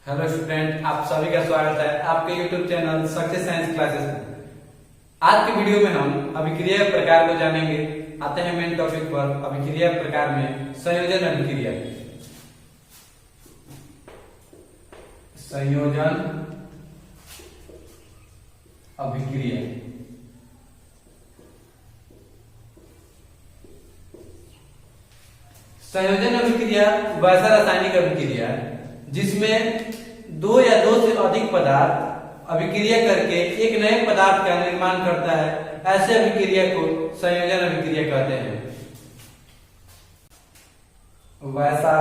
Hello student, आप सभी का स्वागत है आपके YouTube channel success science classes में। आज की वीडियो में हम अभिक्रिया प्रकार को जानेंगे। आते हैं मेन टॉपिक पर। अभिक्रिया प्रकार में संयोजन अभिक्रिया। संयोजन अभिक्रिया संयोजन अभिक्रिया वैसा रासायनिक अभिक्रिया जिसमें दो या दो से अधिक पदार्थ अभिक्रिया करके एक नए पदार्थ का निर्माण करता है। ऐसे अभिक्रिया को संयोजन अभिक्रिया कहते हैं। वैसा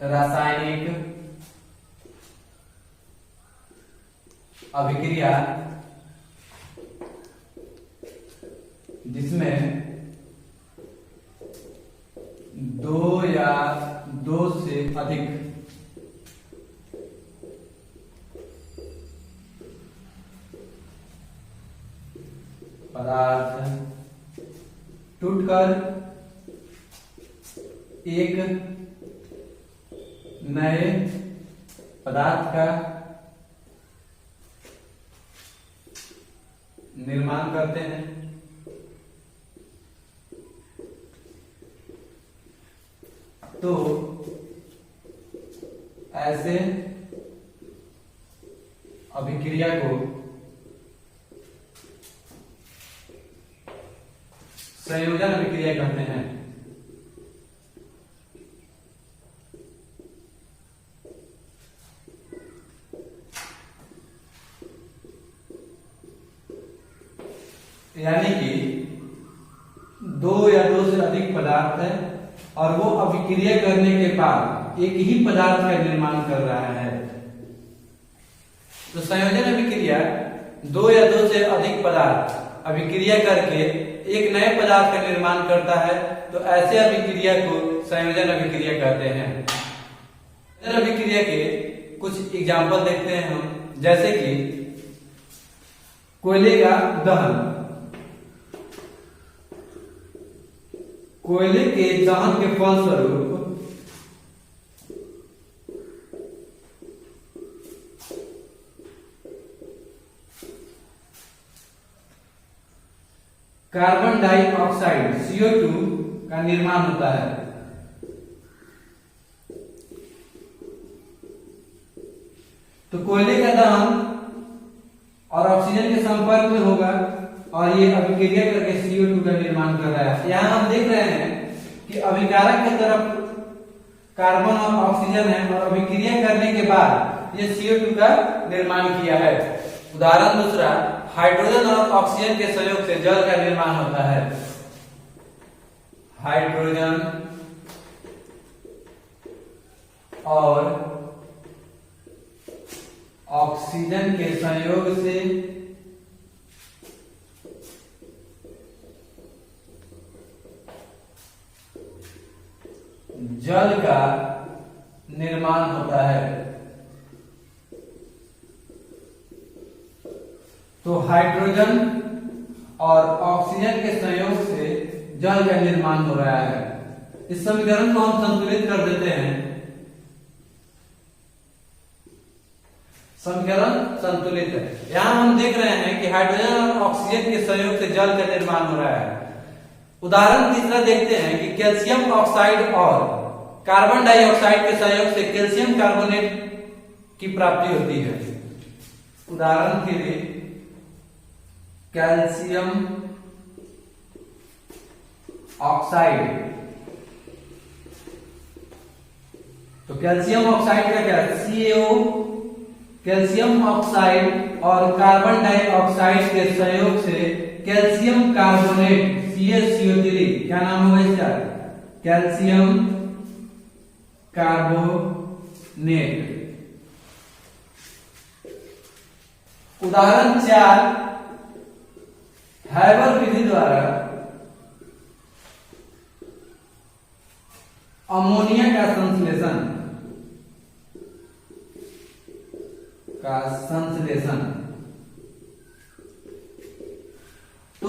रासायनिक अभिक्रिया जिसमें दो या दो से अधिक पदार्थ टूटकर एक नए पदार्थ का निर्माण करते हैं। तो ऐसे अभिक्रिया को संयोजन अभिक्रिया कहते हैं। यानी कि दो या दो से अधिक पदार्थ है और वो अभिक्रिया करने के बाद एक ही पदार्थ का निर्माण कर रहा है। तो संयोजन अभिक्रिया दो या दो से अधिक पदार्थ अभिक्रिया करके एक नए पदार्थ का निर्माण करता है। तो ऐसे अभिक्रिया को संयोजन अभिक्रिया कहते हैं। संयोजन अभिक्रिया के कुछ एग्जाम्पल देखते हैं हम, जैसे कि कोयले का दहन। कोयले के दहन के फलस्वरूप कार्बन डाइऑक्साइड CO2 का निर्माण होता है। तो कोयले का दहन और ऑक्सीजन के संपर्क में होगा और ये अभिक्रिया करके CO2 का निर्माण कर रहा है। यहाँ हम देख रहे हैं कि अभिकारक की तरफ कार्बन और ऑक्सीजन है और अभिक्रिया करने के बाद ये CO2 का निर्माण किया है। उदाहरण दूसरा, हाइड्रोजन और ऑक्सीजन के संयोग से जल का निर्माण होता है। हाइड्रोजन और ऑक्सीजन के संयोग से जल का निर्माण होता है। तो हाइड्रोजन और ऑक्सीजन के संयोग से जल का निर्माण हो रहा है। इस समीकरण को हम संतुलित कर देते हैं। समीकरण संतुलित है। यहां हम देख रहे हैं कि हाइड्रोजन और ऑक्सीजन के संयोग से जल का निर्माण हो रहा है। उदाहरण तीसरा देखते हैं कि कैल्शियम ऑक्साइड और कार्बन डाइऑक्साइड के संयोग से कैल्शियम कार्बोनेट की प्राप्ति होती है। उदाहरण के लिए कैल्शियम ऑक्साइड। तो कैल्शियम ऑक्साइड का क्या है? CaO, कैल्शियम ऑक्साइड और कार्बन डाइऑक्साइड के संयोग से कैल्शियम कार्बोनेट CaCO3। क्या नाम होगा इसका? Calcium carbonate. उदाहरण 4, हैबर विधि द्वारा अमोनिया का संश्लेषण। तो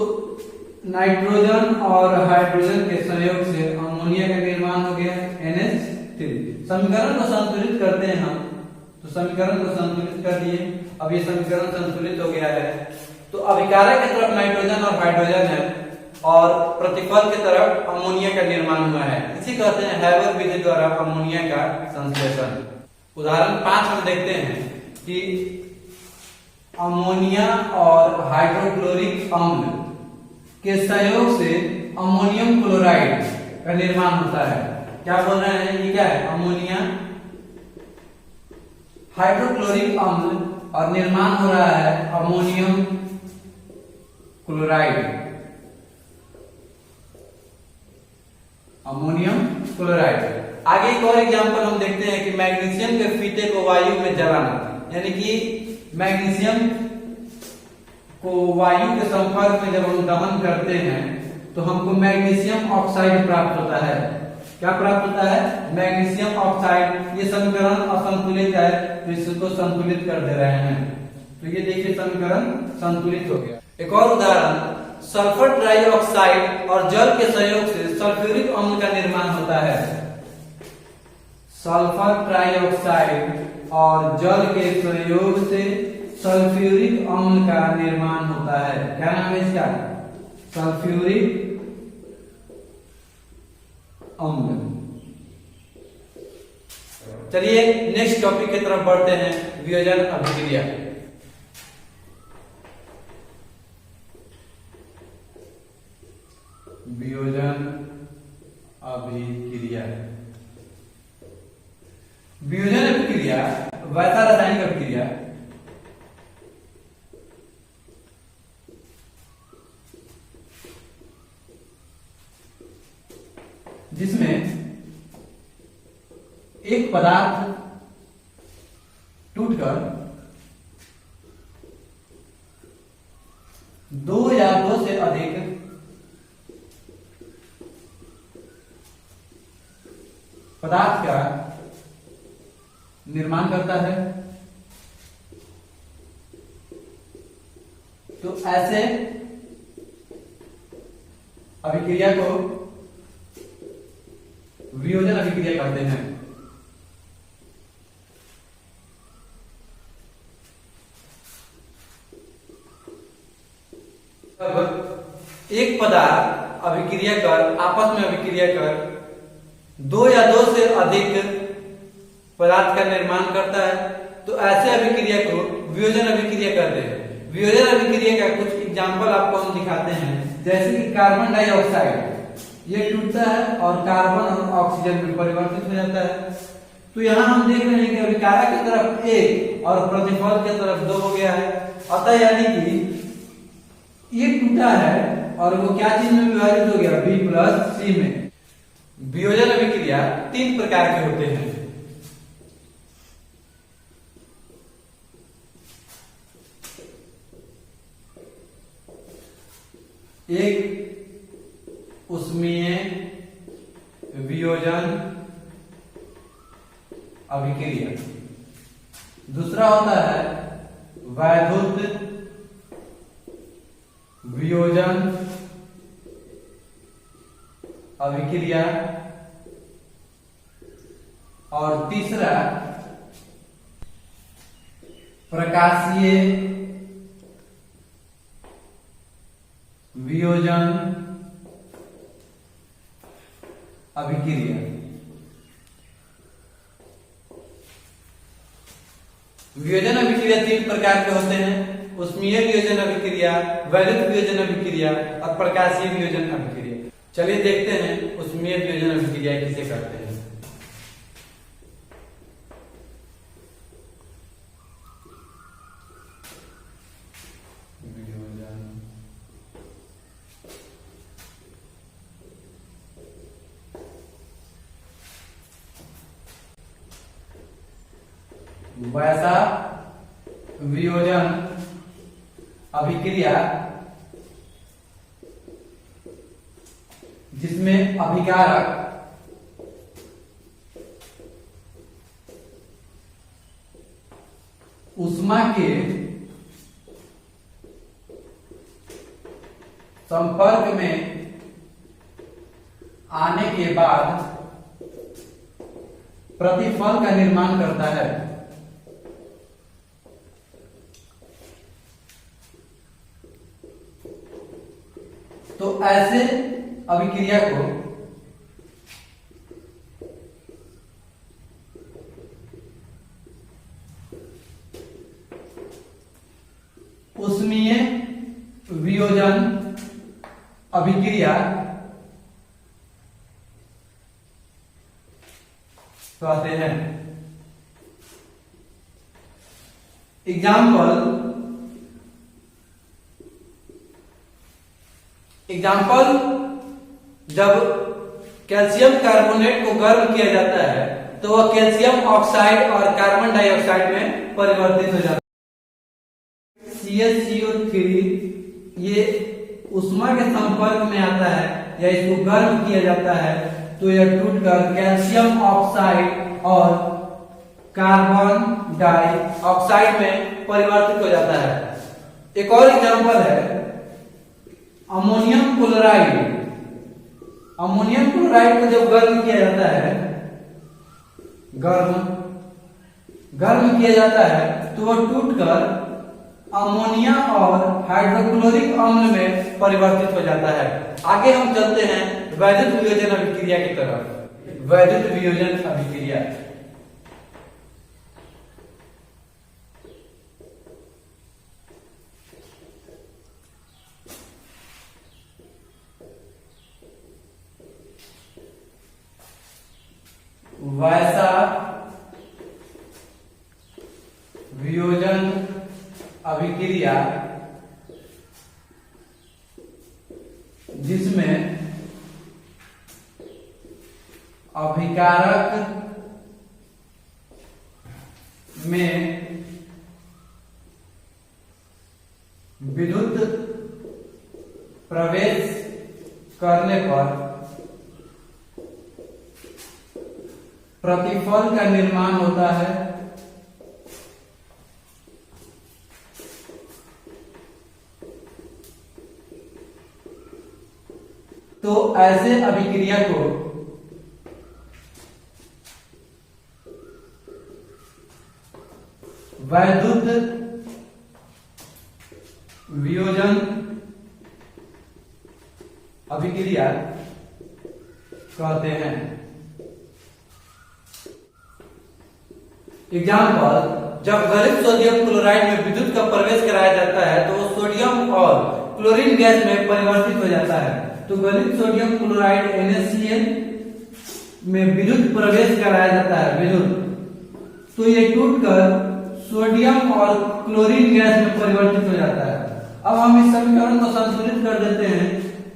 नाइट्रोजन और हाइड्रोजन के संयोग से अमोनिया का निर्माण हो गया NH 3। समीकरण को संतुलित करते हैं हम, तो समीकरण को संतुलित कर दिए। अब ये समीकरण संतुलित हो गया है, तो अभिकारक की तरफ नाइट्रोजन और हाइड्रोजन है और प्रतिफल की तरफ अमोनिया का निर्माण हुआ है। इसी कहते हैं हैबर विधि द्वारा अमोनिया का संश्लेषण। उदाहरण 5 हम देखते हैं कि अमोनिया और हाइड्रोक्लोरिक अम्ल के संयोग से अमोनियम क्लोराइड का निर्माण होता है। क्या बोल रहे हैं, ये क्या है, अमोनिया हाइड्रोक्लोरिक अम्ल और निर्माण हो रहा है अमोनियम क्लोराइड। Ammonium chloride. आगे एक और एग्जांपल हम देखते हैं कि मैग्नीशियम के फीते को वायु में जलाना, यानी कि मैग्नीशियम को वायु के संपर्क में जब हम दहन करते हैं तो हमको मैग्नीशियम ऑक्साइड प्राप्त होता है। क्या प्राप्त होता है, मैग्नीशियम ऑक्साइड। ये समीकरण असंतुलित है तो इसको संतुलित कर दे रहे हैं, तो ये देखिए समीकरण संतुलित हो गया। एक और उदाहरण, सल्फर ट्राइऑक्साइड और जल के संयोग से सल्फ्यूरिक अम्ल का निर्माण होता है। सल्फर ट्राइऑक्साइड और जल के संयोग से सल्फ्यूरिक अम्ल का निर्माण होता है। क्या नाम है इसका, सल्फ्यूरिक अम्ल। चलिए नेक्स्ट टॉपिक की तरफ बढ़ते हैं, वियोजन अभिक्रिया। वियोजन अभिक्रिया। वियोजन अभिक्रिया वैसा रासायनिक अभिक्रिया जिसमें एक पदार्थ टूटकर दो या दो से अधिक पदार्थ का निर्माण करता है। तो ऐसे अभिक्रिया को वियोजन अभिक्रिया कहते हैं। अब एक पदार्थ अभिक्रिया कर आपस में अभिक्रिया कर दो या दो से अधिक पदार्थ का निर्माण करता है, तो ऐसे अभिक्रिया को वियोजन अभिक्रिया कहते हैं। वियोजन अभिक्रिया का कुछ एग्जाम्पल आपको हम दिखाते हैं, जैसे कि कार्बन डाइऑक्साइड ये टूटता है और कार्बन और ऑक्सीजन में परिवर्तित हो जाता है। तो यहां हम देख रहे हैं कि अभिकारक की तरफ एक और प्रतिफल की तरफ 2 हो गया है। अतः यानी कि ये टूटा है और वो क्या चीज में विभाजित हो गया, B प्लस C में। वियोजन अभिक्रिया 3 प्रकार के होते हैं। एक उष्मीय वियोजन अभिक्रिया, दूसरा होता है वैद्युत वियोजन अभिक्रिया और तीसरा प्रकाशीय वियोजन अभिक्रिया। वियोजन अभिक्रिया 3 प्रकार के होते हैं, उष्मीय वियोजन अभिक्रिया, वैद्युत वियोजन अभिक्रिया और प्रकाशीय वियोजन अभिक्रिया। चलिए देखते हैं उष्मीय वियोजन अभिक्रिया किसे करते हैं। वैसा वियोजन अभिक्रिया जिसमें अभिकारक ऊष्मा के संपर्क में आने के बाद प्रतिफल का निर्माण करता है। तो ऐसे अभिक्रिया को ऊष्मीय वियोजन अभिक्रिया कहते हैं। एग्जाम्पल जब कैल्शियम कार्बोनेट को गर्म किया जाता है तो वह कैल्शियम ऑक्साइड और कार्बन डाइऑक्साइड में परिवर्तित हो जाता है। CaCO3 ये ऊष्मा के संपर्क में आता है या इसको गर्म किया जाता है तो यह टूटकर कैल्शियम ऑक्साइड और कार्बन डाइऑक्साइड में परिवर्तित हो जाता है। एक और एग्जांपल है अमोनियम क्लोराइड। अमोनियम क्लोराइड को जब गर्म किया जाता है, गर्म किया जाता है तो वह टूटकर अमोनिया और हाइड्रोक्लोरिक अम्ल में परिवर्तित हो जाता है। आगे हम चलते हैं वैद्युत वियोजन अभिक्रिया की तरफ। वैद्युत वियोजन अभिक्रिया वैसा वियोजन अभिक्रिया जिसमें अभिकारक में विद्युत प्रवेश करने पर प्रतिफल का निर्माण होता है। तो ऐसे अभिक्रिया को वैद्युत वियोजन अभिक्रिया कहते हैं। एग्जाम्पल जब गलित सोडियम क्लोराइड में विद्युत का प्रवेश कराया जाता है तो वो सोडियम और क्लोरीन गैस में परिवर्तित हो जाता है। तो गलित सोडियम क्लोराइड NaCl में विद्युत प्रवेश कराया जाता है, विद्युत, तो ये टूटकर सोडियम और क्लोरीन गैस में परिवर्तित हो जाता है। अब हम इस समीकरण को संतुलित कर देते हैं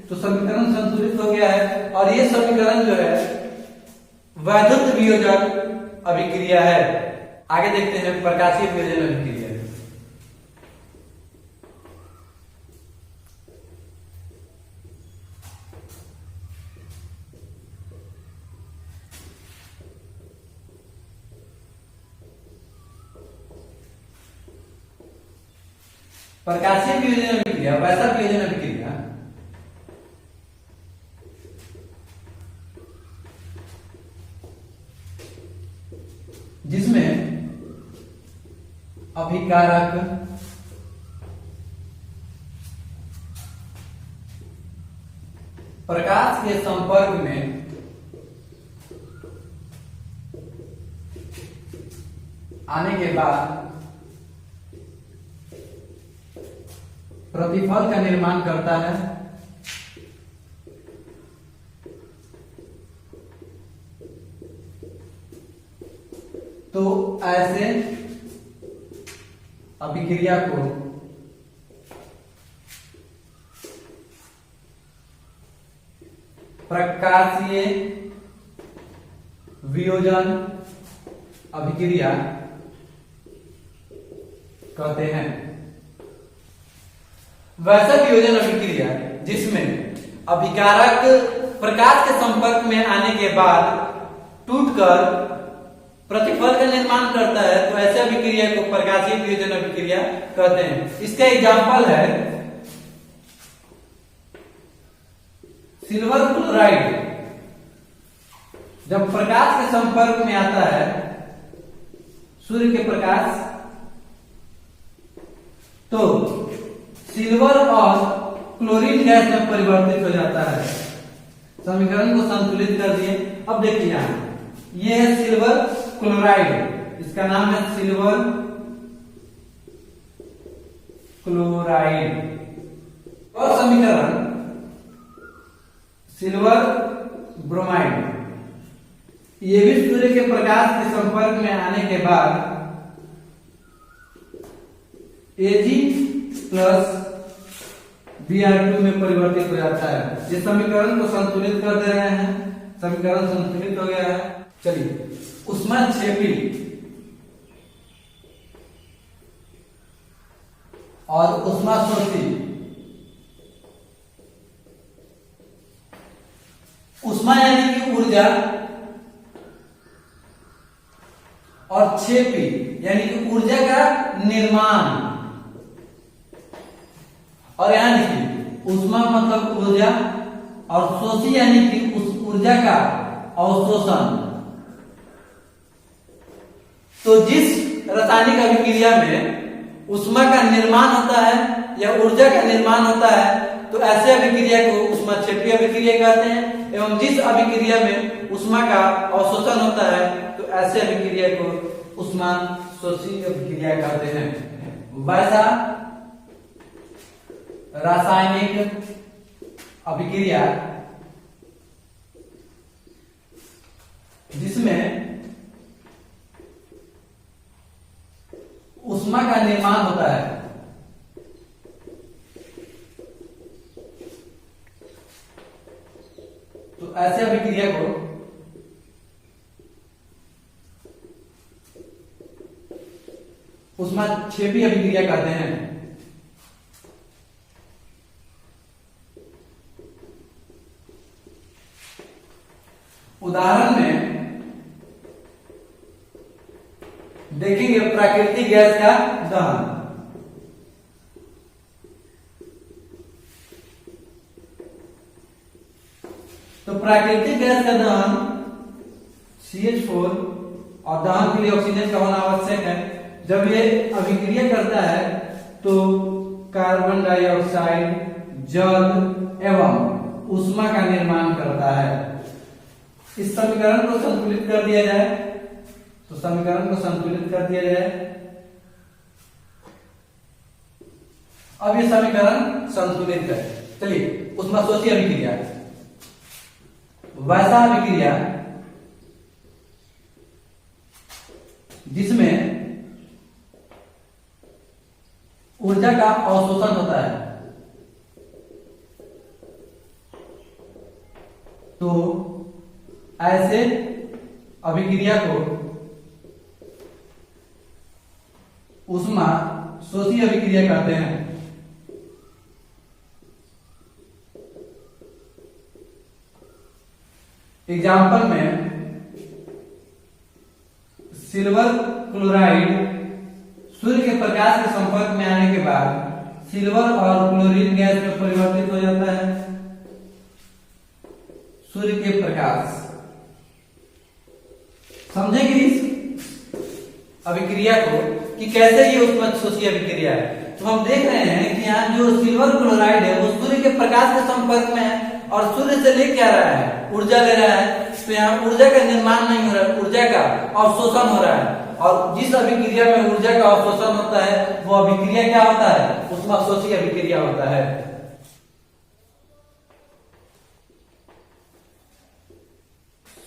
तो समीकरण संतुलित हो गया है और ये समीकरण जो है वैद्युत वियोजन अभिक्रिया है। आगे देखते हैं प्रकाशीय वियोजन अभिक्रिया। प्रकाशीय वियोजन अभिक्रिया वैसा वियोजन अभिक्रिया जिसमें अभिकारक प्रकाश के संपर्क में आने के बाद प्रतिफल का निर्माण करता है। तो ऐसे अभिक्रिया को प्रकाशीय वियोजन अभिक्रिया कहते हैं। वैसा वियोजन अभिक्रिया जिसमें अभिकारक प्रकाश के संपर्क में आने के बाद टूटकर प्रतिफल का निर्माण करता है तो ऐसे अभिक्रिया को प्रकाशीय वियोजन अभिक्रिया कहते हैं। इसका एग्जाम्पल है सिल्वर क्लोराइड जब प्रकाश के संपर्क में आता है सूर्य के प्रकाश, तो सिल्वर और क्लोरीन गैस में परिवर्तित हो जाता है। समीकरण को संतुलित कर दिए। अब देखिए यहां ये है सिल्वर क्लोराइड, इसका नाम है सिल्वर क्लोराइड। और समीकरण सिल्वर ब्रोमाइड, ये भी सूर्य के प्रकाश के संपर्क में आने के बाद Ag प्लस Br2 में परिवर्तित हो जाता है। ये समीकरण को संतुलित कर दे रहे हैं, समीकरण संतुलित हो गया है। चलिए ऊष्माक्षेपी और ऊष्माशोषी, ऊष्मा यानी कि ऊर्जा और क्षेपी यानी कि ऊर्जा का निर्माण। और यहां देखिए ऊष्मा मतलब ऊर्जा और शोषी यानी कि उस ऊर्जा का अवशोषण। तो जिस रासायनिक अभिक्रिया में ऊष्मा का निर्माण होता है या ऊर्जा का निर्माण होता है, तो ऐसे अभिक्रिया को ऊष्माक्षेपी अभिक्रिया कहते हैं। एवं जिस अभिक्रिया में ऊष्मा का अवशोषण होता है, तो ऐसे अभिक्रिया को ऊष्माशोषी अभिक्रिया कहते हैं। वैसा रासायनिक अभिक्रिया जिसमें ऊष्मा का निर्माण होता है, तो ऐसे अभिक्रिया को ऊष्माक्षेपी अभिक्रिया कहते हैं। उदाहरण में देखेंगे प्राकृतिक गैस का दहन। तो प्राकृतिक गैस का दहन CH4 और दहन के लिए ऑक्सीजन का होना आवश्यक है। जब ये अभिक्रिया करता है तो कार्बन डाइऑक्साइड जल एवं ऊष्मा का निर्माण करता है। इस समीकरण को संतुलित कर दिया जाए, तो समीकरण को संतुलित कर दिया जाए। अब ये समीकरण संतुलित है। चलिए ऊष्माशोषी अभिक्रिया, वैसा अभिक्रिया जिसमें ऊर्जा का अवशोषण होता है, तो ऐसे अभिक्रिया को ऊष्माशोषी अभिक्रिया कहते हैं। एग्जाम्पल में सिल्वर क्लोराइड सूर्य के प्रकाश के संपर्क में आने के बाद सिल्वर और क्लोरीन गैस में परिवर्तित हो जाता है। सूर्य के प्रकाश, समझेंगे इस अभिक्रिया को कि कैसे ये ऊष्माशोषी अभिक्रिया है। तो हम देख रहे हैं कि यहाँ जो सिल्वर क्लोराइड है वो सूर्य के प्रकाश के संपर्क में है और सूर्य से ले क्या रहा है, ऊर्जा ले रहा है। तो यहाँ ऊर्जा का निर्माण नहीं हो रहा है, ऊर्जा का अवशोषण हो रहा है। और जिस अभिक्रिया में ऊर्जा का अवशोषण होता है वो अभिक्रिया क्या होता है, ऊष्माशोषी अभिक्रिया होता है।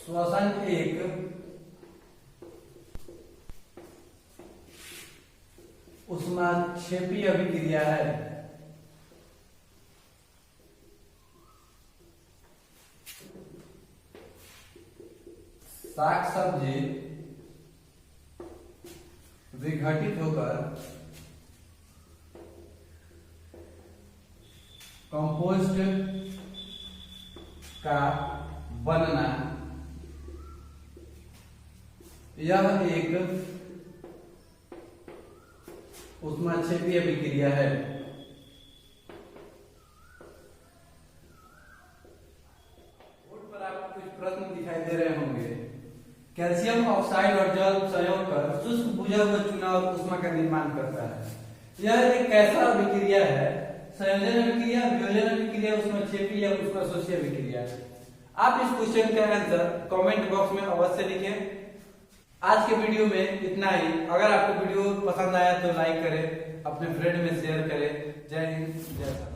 श्वसन एक ऊष्माक्षेपी अभिक्रिया है। साग सब्जी विघटित होकर कंपोस्ट का बनना, यह एक ऊष्माक्षेपी अभिक्रिया है। बोर्ड पर आपको कुछ प्रश्न दिखाई दे रहे होंगे। कैल्शियम ऑक्साइड और जल संयोग कर शुष्क बुझा हुआ चूना और उष्मा का निर्माण करता है। यह एक कैसा अभिक्रिया है? संयोजन अभिक्रिया, वियोजन अभिक्रिया, ऊष्मक्षेपी या ऊष्माशोषी अभिक्रिया। आप इस क्वेश्चन का आंसर कमेंट बॉक्स में अवश्य लिखें। आज के वीडियो में इतना ही। अगर आपको वीडियो पसंद आया तो लाइक करें, अपने फ्रेंड में शेयर करें। जय हिंद, जय भारत।